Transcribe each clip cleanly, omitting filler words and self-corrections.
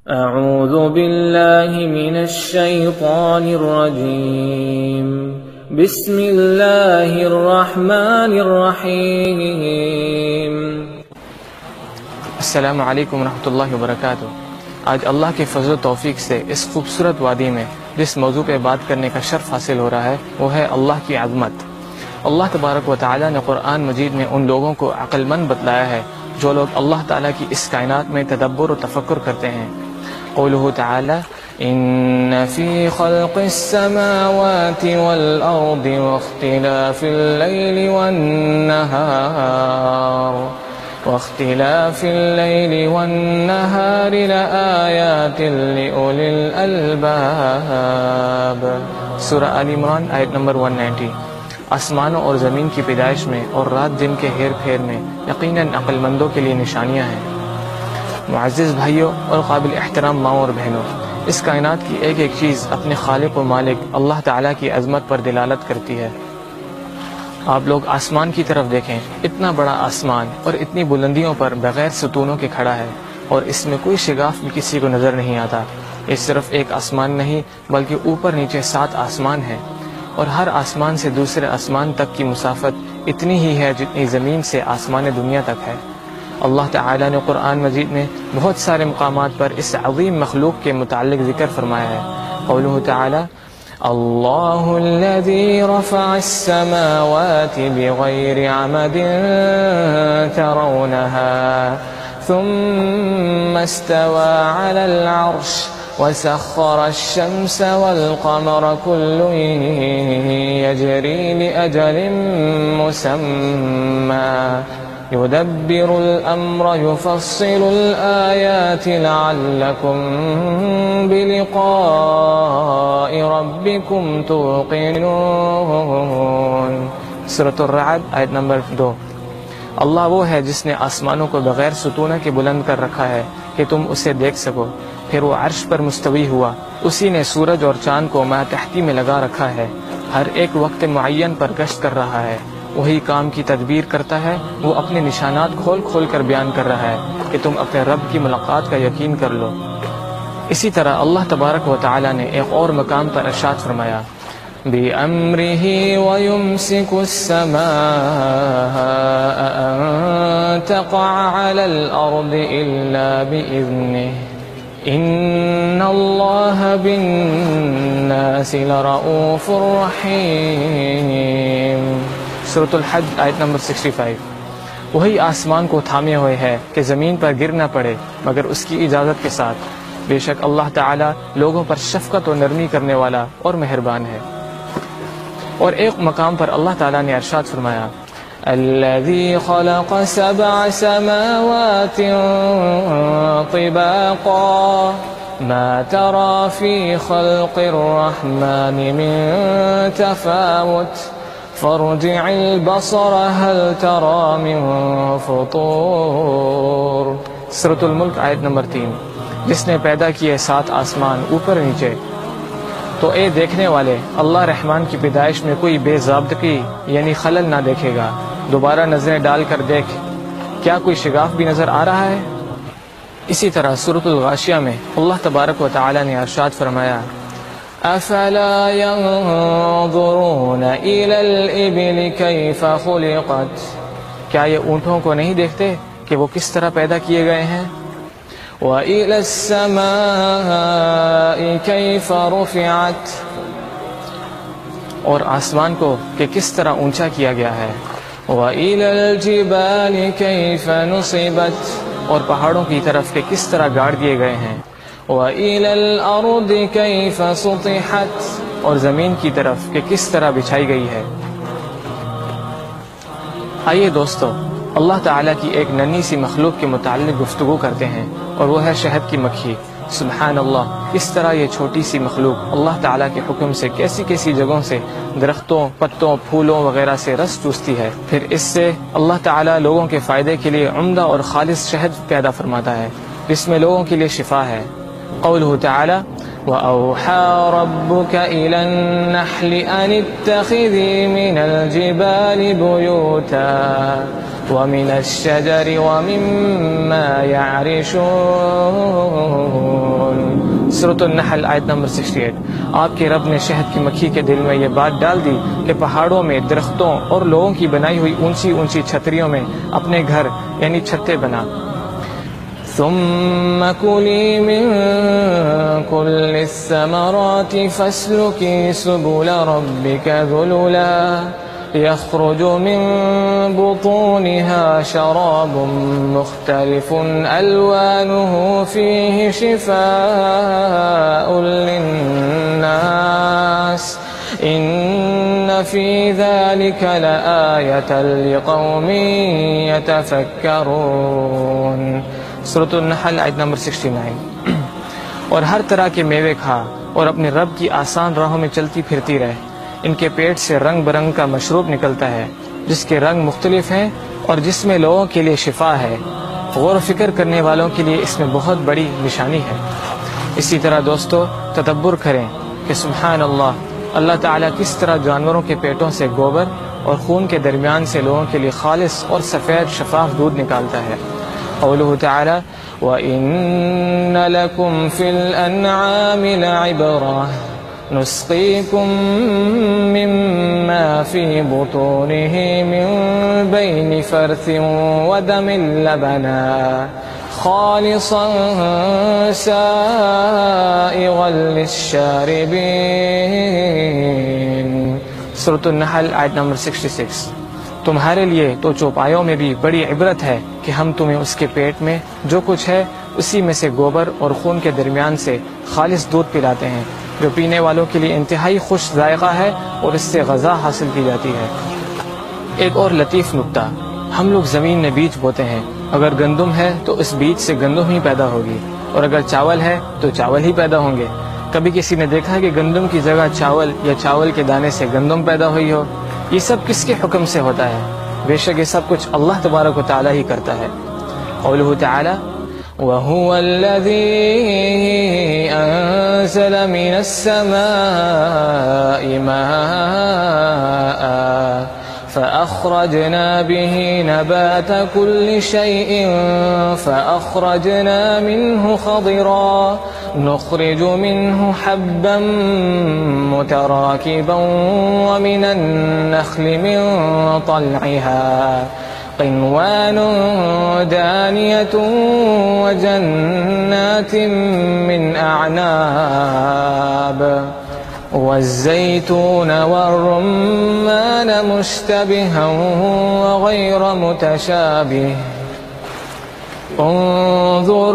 أعوذ بالله من الشيطان الرجيم بسم الله الرحمن الرحيم السلام علیکم ورحمۃ اللہ وبرکاتہ۔ آج اللہ کے فضل و توفیق سے اس خوبصورت وادی میں جس موضوع پہ بات کرنے کا شرف حاصل ہو رہا ہے وہ ہے اللہ کی عظمت۔ اللہ تبارک و تعالیٰ نے قرآن مجید میں ان لوگوں کو عقل مند بتلایا ہے جو لوگ اللہ تعالیٰ کی اس کائنات میں تدبر و تفکر کرتے ہیں۔ قوله تعالی ان فی خلق السماوات والارض واختلاف الليل والنهار لآیات لأولی الالباب۔ سورہ آل عمران آیت نمبر 190۔ آسمانوں اور زمین کی پیدائش میں اور رات دن کے ہیر پھیر میں یقیناً عقل مندوں کے لیے نشانیاں ہیں۔ معزز بھائیوں اور قابل احترام ماؤں اور بہنوں، اس کائنات کی ایک ایک چیز اپنے خالق و مالک اللہ تعالیٰ کی عظمت پر دلالت کرتی ہے۔ آپ لوگ آسمان کی طرف دیکھیں، اتنا بڑا آسمان اور اتنی بلندیوں پر بغیر ستونوں کے کھڑا ہے اور اس میں کوئی شگاف بھی کسی کو نظر نہیں آتا۔ یہ صرف ایک آسمان نہیں بلکہ اوپر نیچے 7 آسمان ہیں، اور ہر آسمان سے دوسرے آسمان تک کی مسافت اتنی ہی ہے جتنی زمین سے آسمان دنیا تک ہے۔ اللہ تعالیٰ نے قرآن مجید میں بہت سارے مقامات پر اس عظیم مخلوق کے متعلق ذکر فرمایا ہے۔ قوله تعالی اللہ الذی رفع السماوات بغیر عمد ترونها ثم استوى على العرش وسخر الشمس والقمر كل يجري لأجل مسمى يدبر الأمر يفصل الآيات لعلكم بلقاء ربكم توقنون۔ سورۃ الرعد آیت نمبر 2۔ اللہ وہ ہے جس نے آسمانوں کو بغیر ستونہ کے بلند کر رکھا ہے کہ تم اسے دیکھ سکو، پھر وہ عرش پر مستوی ہوا۔ اسی نے سورج اور چاند کو ماتحتی میں لگا رکھا ہے، ہر ایک وقت معین پر گشت کر رہا ہے۔ وہی کام کی تدبیر کرتا ہے، وہ اپنے نشانات کھول کھول کر بیان کر رہا ہے کہ تم اپنے رب کی ملاقات کا یقین کر لو۔ اسی طرح اللہ تبارک و تعالی نے ایک اور مقام پر ارشاد فرمایا بِأَمْرِهِ وَيُمْسِكُ السَّمَاءَ أَن تَقَعَ عَلَى الْأَرْضِ إِلَّا بِإِذْنِهِ إِنَّ اللَّهَ بِالنَّاسِ لَرَءُوفٌ رَحِيمٌ۔ سورۃ الحج آیت نمبر 65۔ وہی آسمان کو تھامے ہوئے ہے کہ زمین پر گر نہ پڑے مگر اس کی اجازت کے ساتھ، بے شک اللہ تعالی لوگوں پر شفقت و نرمی کرنے والا اور مہربان ہے۔ اور ایک مقام پر اللہ تعالی نے ارشاد فرمایا الذی خلق 7 سماوات طباقا ما ترى في خلق الرحمن من تفاوت فارجع البصر هل ترى من فطور۔ سورۃ الملک آیت نمبر 3۔ جس نے پیدا کیے 7 آسمان اوپر نیچے، تو اے دیکھنے والے اللہ رحمان کی پیدائش میں کوئی بے ضابطگی یعنی خلل نہ دیکھے گا۔ دوبارہ نظریں ڈال کر دیکھ، کیا کوئی شگاف بھی نظر آ رہا ہے؟ اسی طرح سورۃ الغاشیہ میں اللہ تبارک و تعالی نے ارشاد فرمایا افلا ينظرون الى الابل كيف خلقت، کیا یہ اونٹوں کو نہیں دیکھتے کہ وہ کس طرح پیدا کیے گئے ہیں؟ وَإِلَى السَّمَاءِ كَيْفَ رُفِعَتْ، اور آسمان کو کہ کس طرح اونچا کیا گیا ہے۔ وَإِلَى الْجِبَالِ كَيْفَ نُصِبَتْ، اور پہاڑوں کی طرف کہ کس طرح گاڑ دیے گئے ہیں۔ وَإِلَى الْأَرْضِ كَيْفَ سُطِحَتْ، اور زمین کی طرف کہ کس طرح بچھائی گئی ہے۔ آئیے دوستو، اللہ تعالیٰ کی ایک ننھی سی مخلوق کے متعلق گفتگو کرتے ہیں، اور وہ ہے شہد کی مکھی۔ سبحان اللہ، اس طرح یہ چھوٹی سی مخلوق اللہ تعالیٰ کے حکم سے کیسی کیسی جگہوں سے درختوں، پتوں، پھولوں وغیرہ سے رس چوستی ہے، پھر اس سے اللہ تعالیٰ لوگوں کے فائدے کے لیے عمدہ اور خالص شہد پیدا فرماتا ہے جس میں لوگوں کے لیے شفا ہے۔ قوله تعالی وَأَوْحَى رَبُّكَ إِلَى النَّحْلِ أَنِ اتَّخِذِي مِنَ الْجِبَالِ بُيُوتًا وَمِنَ الشَّجَرِ وَمِمَّا يَعْرِشُونَ سورۃ النحل آیت نمبر 68۔ آپ کے رب نے شہد کی مکھی کے دل میں یہ بات ڈال دی کہ پہاڑوں میں، درختوں اور لوگوں کی بنائی ہوئی اونچی اونچی چھتریوں میں اپنے گھر یعنی چھتیں بنا۔ ثم كلي من كل الثمرات فاسلكي سبل ربك ذللا يخرج من بطونها شراب مختلف ألوانه فيه شفاء للناس إن في ذلك لآية لقوم يتفكرون۔ سورۃ النحل آیت نمبر 69۔ اور ہر طرح کے میوے کھا اور اپنے رب کی آسان راہوں میں چلتی پھرتی رہ، ان کے پیٹ سے رنگ برنگ کا مشروب نکلتا ہے جس کے رنگ مختلف ہیں اور جس میں لوگوں کے لیے شفا ہے، غور و فکر کرنے والوں کے لیے اس میں بہت بڑی نشانی ہے۔ اسی طرح دوستو تدبر کریں کہ سبحان اللہ، اللہ تعالیٰ کس طرح جانوروں کے پیٹوں سے گوبر اور خون کے درمیان سے لوگوں کے لیے خالص اور سفید شفاف دودھ نکالتا ہے۔ قوله تعالی وَإِنَّ لَكُمْ فِي الْأَنْعَامِ لَعِبْرَةً نُسْقِيكُم مِّمَّا فِي بُطُونِهِ مِن بَيْنِ فَرْثٍ وَدَمٍ لَبَنًا خَالِصًا سَائِغًا لِلشَّارِبِينَ۔ سورۃ النحل آیت نمبر 66۔ تمہارے لیے تو چوپایوں میں بھی بڑی عبرت ہے کہ ہم تمہیں اس کے پیٹ میں جو کچھ ہے اسی میں سے گوبر اور خون کے درمیان سے خالص دودھ پلاتے ہیں جو پینے والوں کے لیے انتہائی خوش ذائقہ ہے اور اس سے غذا حاصل کی جاتی ہے۔ ایک اور لطیف نکتہ، ہم لوگ زمین میں بیج بوتے ہیں، اگر گندم ہے تو اس بیج سے گندم ہی پیدا ہوگی، اور اگر چاول ہے تو چاول ہی پیدا ہوں گے۔ کبھی کسی نے دیکھا کہ گندم کی جگہ چاول یا چاول کے دانے سے گندم پیدا ہوئی ہو؟ یہ سب کس کے حکم سے ہوتا ہے؟ بے شک یہ سب کچھ اللہ تبارک و تعالی ہی کرتا ہے۔ قوله تعالی وَهُوَ الَّذِي أَنزَلَ مِنَ السَّمَاءِ مَاءً فَأَخْرَجْنَا بِهِ نَبَاتَ كُلِّ شَيْءٍ فَأَخْرَجْنَا مِنْهُ خَضِرًا نُخْرِجُ مِنْهُ حَبًّا مُتَرَاكِبًا وَمِنَ النَّخْلِ مِنْ طَلْعِهَا قِنْوَانٌ دَانِيَةٌ وَجَنَّاتٍ مِّنْ أَعْنَابٍ وَالزَّيْتُونَ وَالرُّمَّانَ مُشْتَبِهًا وَغَيْرَ مُتَشَابِهٍ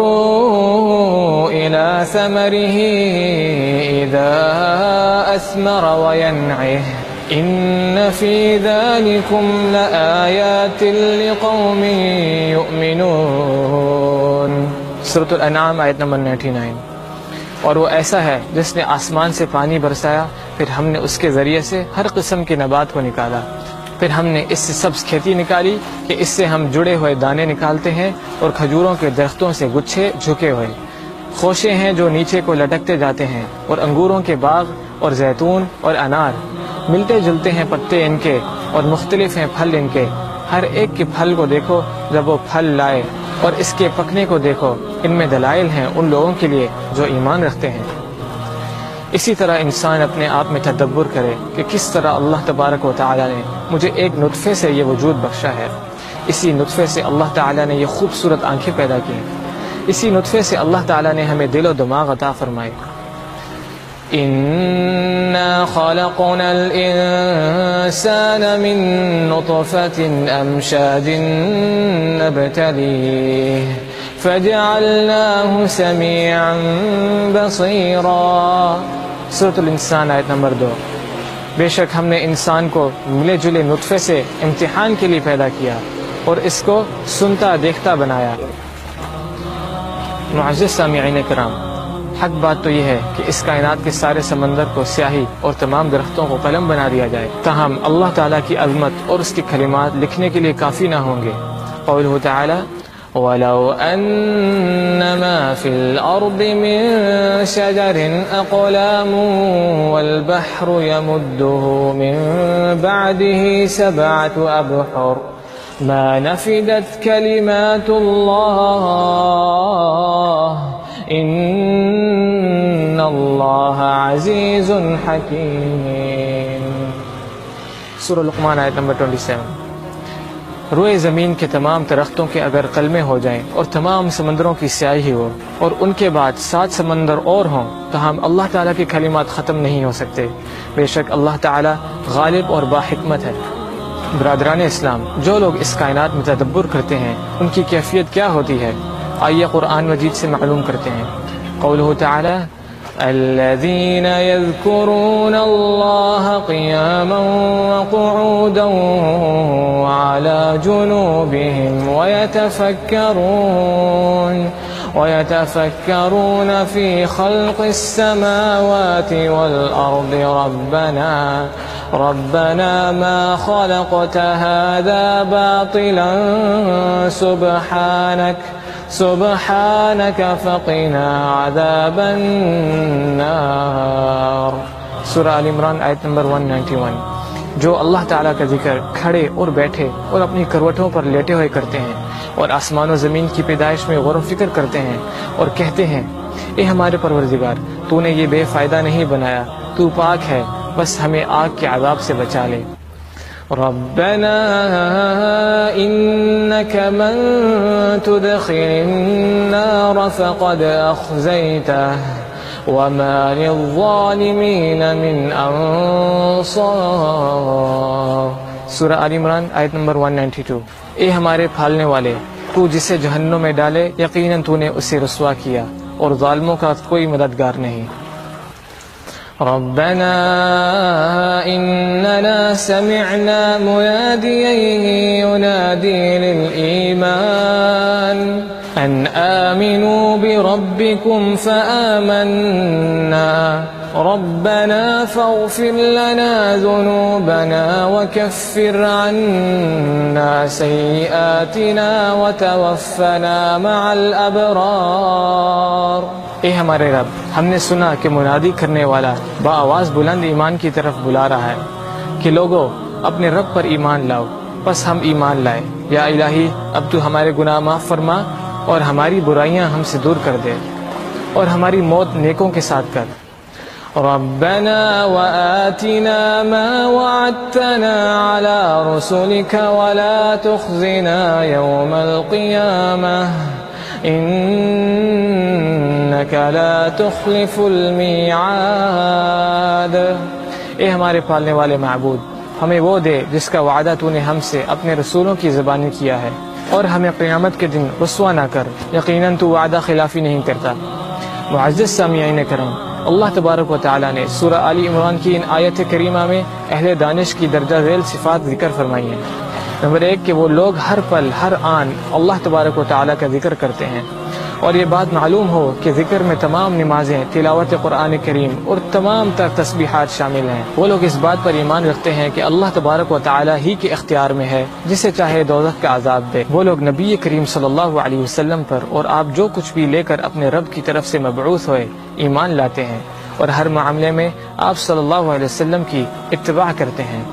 انظروا إلى ثمره إذا أثمر وينعه إن في ذلكم لآيات لقوم يؤمنون۔ سورۃ الانعام آیت نمبر 99۔ اور وہ ایسا ہے جس نے آسمان سے پانی برسایا، پھر ہم نے اس کے ذریعے سے ہر قسم کے نبات کو نکالا، پھر ہم نے اس سے سبز کھیتی نکالی کہ اس سے ہم جڑے ہوئے دانے نکالتے ہیں، اور کھجوروں کے درختوں سے گچھے جھکے ہوئے، خوشے ہیں جو نیچے کو لٹکتے جاتے ہیں، اور انگوروں کے باغ اور زیتون اور انار، ملتے جلتے ہیں پتے ان کے اور مختلف ہیں پھل ان کے، ہر ایک کے پھل کو دیکھو جب وہ پھل لائے، اور اس کے پکنے کو دیکھو، ان میں دلائل ہیں ان لوگوں کے لیے جو ایمان رکھتے ہیں۔ اسی طرح انسان اپنے آپ میں تدبر کرے کہ کس طرح اللہ تبارک و تعالی نے مجھے ایک نطفے سے یہ وجود بخشا ہے، اسی نطفے سے اللہ تعالی نے یہ خوبصورت آنکھیں پیدا کی، اسی نطفے سے اللہ تعالی نے ہمیں دل و دماغ عطا فرمائے۔ اِنَّا خَلَقْنَا الْإِنسَانَ مِن نُطْفَةٍ أَمْشَاجٍ نَبْتَلِيهِ فَجَعَلْنَاهُ سَمِيعًا بَصِيرًا۔ سورۃ الانسان آیت نمبر 2۔ بے شک ہم نے انسان کو ملے جلے نطفے سے امتحان کے لیے پیدا کیا اور اس کو سنتا دیکھتا بنایا۔ معزز سامعین کرام، حق بات تو یہ ہے کہ اس کائنات کے سارے سمندر کو سیاہی اور تمام درختوں کو قلم بنا دیا جائے، تاہم اللہ تعالیٰ کی عظمت اور اس کی کلمات لکھنے کے لیے کافی نہ ہوں گے۔ قوله تعالی وَلَوْ أَنَّ مَا فِي الْأَرْضِ مِن شَجَرٍ أَقْلَامٌ وَالْبَحْرُ يَمُدُّهُ مِن بَعْدِهِ سَبْعَةُ أَبْحُرٍ مَا نَفِدَتْ كَلِمَاتُ اللَّهِ إِنَّ اللہ عزیز حکیم۔ سورہ لقمان آیت نمبر 27۔ روئے زمین کے تمام درختوں کے اگر قلمے ہو جائیں اور تمام سمندروں کی سیاہی ہو اور ان کے بعد 7 سمندر اور ہوں تو ہم اللہ تعالیٰ کے کلمات ختم نہیں ہو سکتے۔ بے شک اللہ تعالیٰ غالب اور باحکمت ہے۔ برادران اسلام، جو لوگ اس کائنات میں تدبر کرتے ہیں ان کی کیفیت کیا ہوتی ہے، آئیے قرآن مجید سے معلوم کرتے ہیں۔ قولہ تعالی الذين يذكرون الله قياما وقعودا وعلى جنوبهم ويتفكرون في خلق السماوات والأرض ربنا ما خلقت هذا باطلا سبحانك فقنا عذاب النار۔ سورہ آل عمران آیت نمبر 191۔ جو اللہ تعالیٰ کا ذکر کھڑے اور بیٹھے اور اپنی کروٹوں پر لیٹے ہوئے کرتے ہیں اور آسمان و زمین کی پیدائش میں غور و فکر کرتے ہیں اور کہتے ہیں اے ہمارے پروردگار، تو نے یہ بے فائدہ نہیں بنایا، تو پاک ہے، بس ہمیں آگ کے عذاب سے بچا لے۔ ربنا انك من تدخل النار فقد اخزيته وما للظالمین من انصار۔ سورہ آل عمران آیت نمبر 192۔ اے ہمارے پھالنے والے، تو جسے جہنم میں ڈالے یقیناً تو نے اسے رسوا کیا اور ظالموں کا کوئی مددگار نہیں۔ ربنا اننا سمعنا مناديا ينادي للإيمان ان آمنوا بربكم فآمنا ربنا فاغفر لنا ذنوبنا وكفر عنا سيئاتنا وتوفنا مع الأبرار۔ اے ہمارے رب، ہم نے سنا کہ منادی کرنے والا بآواز بلند ایمان کی طرف بلا رہا ہے کہ لوگو اپنے رب پر ایمان لاؤ، پس ہم ایمان لائے۔ یا الہی، اب تو ہمارے گناہ معاف فرما اور ہماری برائیاں ہم سے دور کر دے اور ہماری موت نیکوں کے ساتھ کر۔ ربنا وآتنا ما وعدتنا على رسلك ولا تخزنا يوم القيامة انك لا تخلف الميعاد۔ اے ہمارے پالنے والے معبود، ہمیں وہ دے جس کا وعدہ تو نے ہم سے اپنے رسولوں کی زبانی کیا ہے، اور ہمیں قیامت کے دن رسوا نہ کر، یقیناً تو وعدہ خلافی نہیں کرتا۔ معزز سامعین کرام، اللہ تبارک و تعالیٰ نے سورہ آل عمران کی ان آیت کریمہ میں اہل دانش کی درجہ ذیل صفات ذکر فرمائی ہیں۔ نمبر 1 کہ وہ لوگ ہر پل ہر آن اللہ تبارک و تعالیٰ کا ذکر کرتے ہیں، اور یہ بات معلوم ہو کہ ذکر میں تمام نمازیں، تلاوت قرآن کریم اور تمام تر تسبیحات شامل ہیں۔ وہ لوگ اس بات پر ایمان رکھتے ہیں کہ اللہ تبارک و تعالیٰ ہی کے اختیار میں ہے جسے چاہے دوزخ کا عذاب دے۔ وہ لوگ نبی کریم صلی اللہ علیہ وسلم پر اور آپ جو کچھ بھی لے کر اپنے رب کی طرف سے مبعوث ہوئے ایمان لاتے ہیں، اور ہر معاملے میں آپ صلی اللہ علیہ وسلم کی اتباع کرتے ہیں۔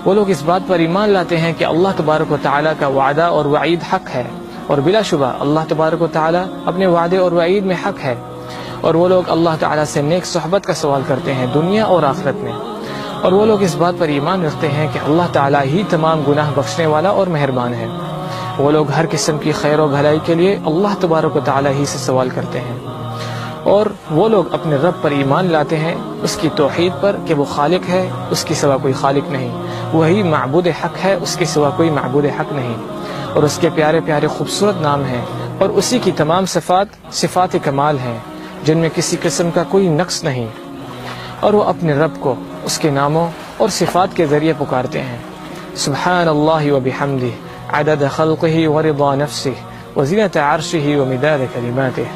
وہ لوگ اس بات پر ایمان لاتے ہیں کہ اللہ تبارک و تعالیٰ کا وعدہ اور وعید حق ہے، اور بلا شبہ اللہ تبارک و تعالیٰ اپنے وعدے اور وعید میں حق ہے، اور وہ لوگ اللہ تعالیٰ سے نیک صحبت کا سوال کرتے ہیں دنیا اور آخرت میں، اور وہ لوگ اس بات پر ایمان رکھتے ہیں کہ اللہ تعالیٰ ہی تمام گناہ بخشنے والا اور مہربان ہے۔ وہ لوگ ہر قسم کی خیر و بھلائی کے لیے اللہ تبارک و تعالیٰ ہی سے سوال کرتے ہیں، اور وہ لوگ اپنے رب پر ایمان لاتے ہیں، اس کی توحید پر کہ وہ خالق ہے، اس کے سوا کوئی خالق نہیں، وہی معبود حق ہے، اس کے سوا کوئی معبود حق نہیں، اور اس کے پیارے پیارے خوبصورت نام ہیں، اور اسی کی تمام صفات کمال ہیں جن میں کسی قسم کا کوئی نقص نہیں، اور وہ اپنے رب کو اس کے ناموں اور صفات کے ذریعے پکارتے ہیں۔ سبحان اللہ و بحمدہ عدد خلقہ ورضا نفسہ وزینۃ عرشہ ومداد کلماتہ۔